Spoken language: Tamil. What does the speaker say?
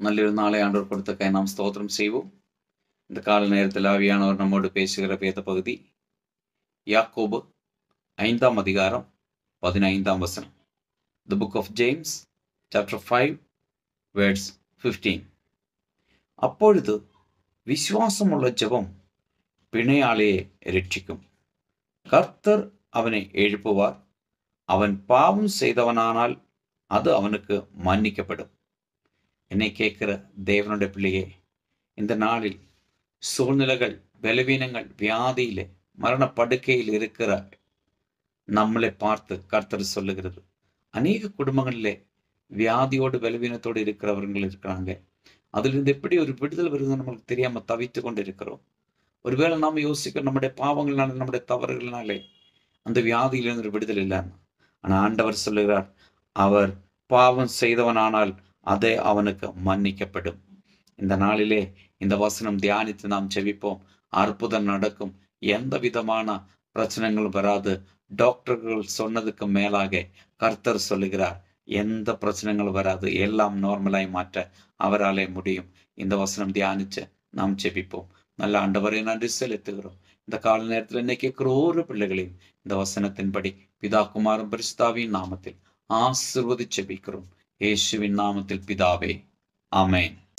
നല്ലൊരു നാളെ ആണ്ടവർ കൊടുത്തക്കായി നാം സ്തോത്രം செய்வோம். இந்த கால நேரத்தில் ஆவியானவர் நம்மோடு பேசுகிற வேத பகுதி யாக்கோபு 5ஆம் அதிகாரம் 15ஆம் வசனம். The book of James chapter 5 verse 15. அப்பொழுது விசுவாசமுள்ள ஜெபம் பிணையாளையே ரட்சிக்கும். கர்த்தர் அவனை எழுப்புவார். அவன் பாவம் செய்தவனானால் அது அவனுக்கு மன்னிக்கப்படும். என்னை கேட்கிற தேவனுடைய பிள்ளையே, இந்த நாளில் சூழ்நிலைகள், பலவீனங்கள், வியாதியிலே, மரணப்படுக்கையில் இருக்கிற நம்மளை பார்த்து கர்த்தர் சொல்லுகிறது. அநேக குடும்பங்களிலே வியாதியோடு பலவீனத்தோடு இருக்கிறவர்கள் இருக்கிறாங்க. அதிலிருந்து எப்படி ஒரு விடுதலை வருது நம்மளுக்கு தெரியாம தவித்து கொண்டு இருக்கிறோம். ஒருவேளை நாம் யோசிக்க நம்முடைய பாவங்களால, நம்முடைய தவறுகளினாலே அந்த வியாதியிலிருந்து ஒரு விடுதலை இல்லைன்னு. ஆனால் ஆண்டவர் சொல்லுகிறார், அவர் பாவம் செய்தவனானால் அதே அவனுக்கு மன்னிக்கப்படும். இந்த நாளிலே இந்த வசனம் தியானித்து நாம் செவிப்போம். அற்புதம் நடக்கும். எந்த விதமான பிரச்சனைகளும் வராது. டாக்டர்கள் சொன்னதுக்கு மேலாக கர்த்தர் சொல்லுகிறார், எந்த பிரச்சனைகளும் வராது. எல்லாம் நார்மலாய் மாற்ற அவராலே முடியும். இந்த வசனம் தியானிச்சு நாம் செபிப்போம். நல்ல ஆண்டவரை நன்றி செலுத்துகிறோம். இந்த கால நேரத்தில் என்ன கேட்கிற ஒரு பிள்ளைகளையும் இந்த வசனத்தின்படி பிதா குமாரன் பரிசுத்தாவின் நாமத்தில் ஆசீர்வதிச்சு செபிக்கிறோம். இயேசுவின் நாமத்தில் பிதாவே, ஆமென்.